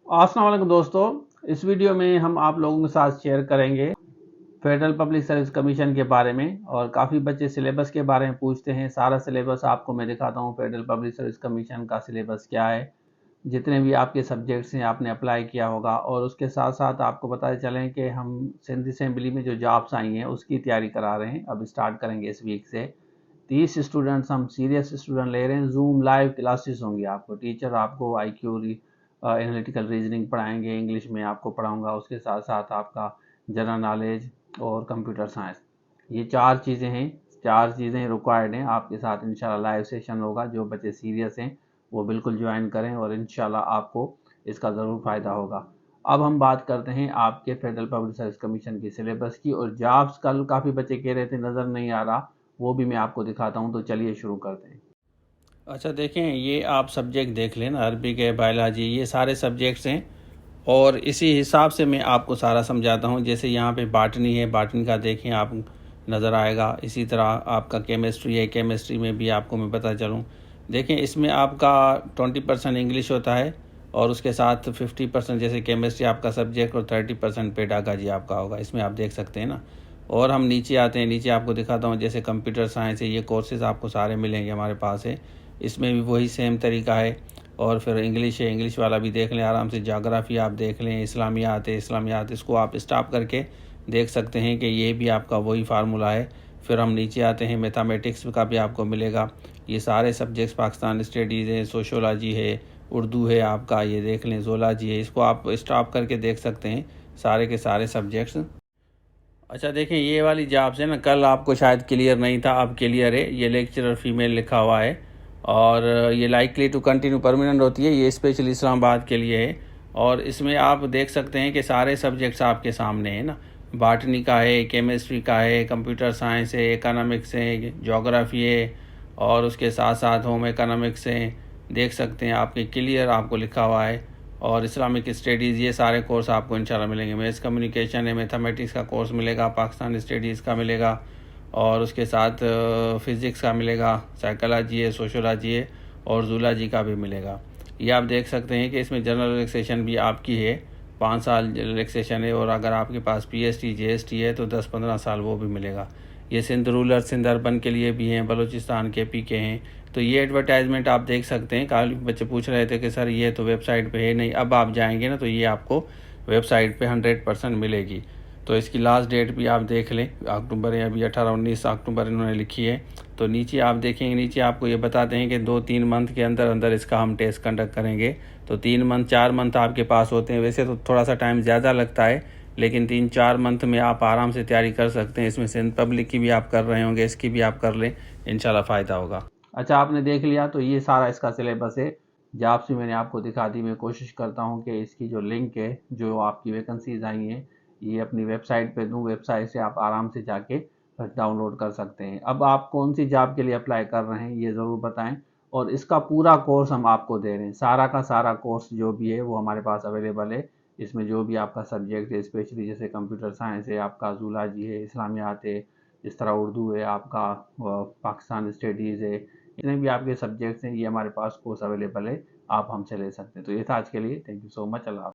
अस्सलाम वालेकुम दोस्तों, इस वीडियो में हम आप लोगों के साथ शेयर करेंगे फेडरल पब्लिक सर्विस कमीशन के बारे में। और काफ़ी बच्चे सिलेबस के बारे में पूछते हैं। सारा सिलेबस आपको मैं दिखाता हूँ। फेडरल पब्लिक सर्विस कमीशन का सिलेबस क्या है, जितने भी आपके सब्जेक्ट्स हैं आपने अप्लाई किया होगा। और उसके साथ साथ आपको बताते चलें कि हम सिंध असेंबली में जो जॉब्स आई हैं उसकी तैयारी करा रहे हैं। अब स्टार्ट करेंगे इस वीक से। 30 स्टूडेंट्स हम सीरियस स्टूडेंट ले रहे हैं। जूम लाइव क्लासेस होंगी। आपको टीचर आपको IQ एनालिटिकल रीजनिंग पढ़ाएंगे, इंग्लिश में आपको पढ़ाऊंगा। उसके साथ साथ आपका जनरल नॉलेज और कंप्यूटर साइंस, ये 4 चीज़ें हैं। 4 चीज़ें रिक्वायर्ड हैं। आपके साथ इंशाल्लाह लाइव सेशन होगा। जो बच्चे सीरियस हैं वो बिल्कुल ज्वाइन करें और इंशाल्लाह आपको इसका ज़रूर फ़ायदा होगा। अब हम बात करते हैं आपके फेडरल पब्लिक सर्विस कमीशन की सिलेबस की। और जॉब्स कल काफ़ी बच्चे कह रहे थे नज़र नहीं आ रहा, वो भी मैं आपको दिखाता हूँ। तो चलिए शुरू करते हैं। अच्छा देखें, ये आप सब्जेक्ट देख लें ना, अरबिक है, बायोलॉजी, ये सारे सब्जेक्ट्स हैं। और इसी हिसाब से मैं आपको सारा समझाता हूँ। जैसे यहाँ पे बॉटनी है, बॉटनी का देखें आप, नज़र आएगा। इसी तरह आपका केमिस्ट्री है, केमिस्ट्री में भी आपको मैं बता चलूँ। देखें, इसमें आपका 20% इंग्लिश होता है और उसके साथ 50% जैसे केमिस्ट्री आपका सब्जेक्ट और 30% पेडागॉजी आपका होगा। इसमें आप देख सकते हैं ना। और हम नीचे आते हैं, नीचे आपको दिखाता हूँ। जैसे कंप्यूटर साइंस है, ये कोर्सेज़ आपको सारे मिलेंगे हमारे पास है। इसमें भी वही सेम तरीका है। और फिर इंग्लिश है, इंग्लिश वाला भी देख लें आराम से। जोग्राफ़ी आप देख लें, इस्लामियात है, इस्लामियात इसको आप स्टॉप करके देख सकते हैं कि ये भी आपका वही फार्मूला है। फिर हम नीचे आते हैं, मैथमेटिक्स का भी आपको मिलेगा। ये सारे सब्जेक्ट्स, पाकिस्तान स्टडीज़ है, सोशोलॉजी है, उर्दू है आपका, ये देख लें, ज़ूलॉजी है, इसको आप स्टॉप करके देख सकते हैं सारे के सारे सब्जेक्ट्स। अच्छा देखें, ये वाली जॉब्स है ना, कल आपको शायद क्लियर नहीं था, अब क्लियर है। ये लेक्चरर फीमेल लिखा हुआ है और ये लाइकली टू कंटिन्यू परमानेंट होती है। ये स्पेशली इस्लामाबाद के लिए है। और इसमें आप देख सकते हैं कि सारे सब्जेक्ट्स आपके सामने हैं ना। बॉटनी का है, केमिस्ट्री का है, कंप्यूटर साइंस है, इकोनॉमिक्स है, जोग्राफ़ी है और उसके साथ साथ होम इकोनॉमिक्स है। देख सकते हैं आपके क्लियर आपको लिखा हुआ है। और इस्लामिक स्टडीज़, ये सारे कोर्स आपको इंशाल्लाह मिलेंगे। मैथ्स कम्युनिकेशन है, मैथमेटिक्स का कोर्स मिलेगा, पाकिस्तान स्टडीज़ का मिलेगा और उसके साथ फ़िज़िक्स का मिलेगा, साइकोलॉजी है, सोशोलॉजी है और ज़ूलॉजी का भी मिलेगा। ये आप देख सकते हैं कि इसमें जनरल रिलैक्सेशन भी आपकी है, 5 साल रिलैक्सेशन है। और अगर आपके पास PST GST है तो 10-15 साल वो भी मिलेगा। ये सिंध रूरल, सिंध अर्बन के लिए भी हैं, बलूचिस्तान KP के हैं। तो ये एडवर्टाइजमेंट आप देख सकते हैं। काफ़ी बच्चे पूछ रहे थे कि सर ये तो वेबसाइट पे है नहीं। अब आप जाएंगे ना तो ये आपको वेबसाइट पे 100% मिलेगी। तो इसकी लास्ट डेट भी आप देख लें, अक्टूबर है, अभी 18-19 अक्टूबर इन्होंने लिखी है। तो नीचे आप देखेंगे, नीचे आपको ये बताते हैं कि 2-3 मंथ के अंदर अंदर इसका हम टेस्ट कंडक्ट करेंगे। तो 3 मंथ 4 मंथ आपके पास होते हैं। वैसे तो थोड़ा सा टाइम ज़्यादा लगता है, लेकिन 3-4 मंथ में आप आराम से तैयारी कर सकते हैं। इसमें सिंध पब्लिक की भी आप कर रहे होंगे, इसकी भी आप कर लें, इंशाल्लाह फ़ायदा होगा। अच्छा, आपने देख लिया तो ये सारा इसका सिलेबस है। जॉब्स भी मैंने आपको दिखा दी। मैं कोशिश करता हूँ कि इसकी जो लिंक है, जो आपकी वैकेंसीज आई हैं, ये अपनी वेबसाइट पे दूँ। वेबसाइट से आप आराम से जाके डाउनलोड कर सकते हैं। अब आप कौन सी जॉब के लिए अप्लाई कर रहे हैं ये ज़रूर बताएं। और इसका पूरा कोर्स हम आपको दे रहे हैं। सारा का सारा कोर्स जो भी है वो हमारे पास अवेलेबल है। इसमें जो भी आपका सब्जेक्ट है, स्पेशली जैसे कंप्यूटर साइंस है, आपका ज़ूलॉजी है, इस्लामियात है, इस तरह उर्दू है, आपका पाकिस्तान स्टडीज़ है, जितने भी आपके सब्जेक्ट्स हैं ये हमारे पास कोर्स अवेलेबल है। आप हमसे ले सकते हैं। तो ये था आज के लिए। Thank you so much. Allah.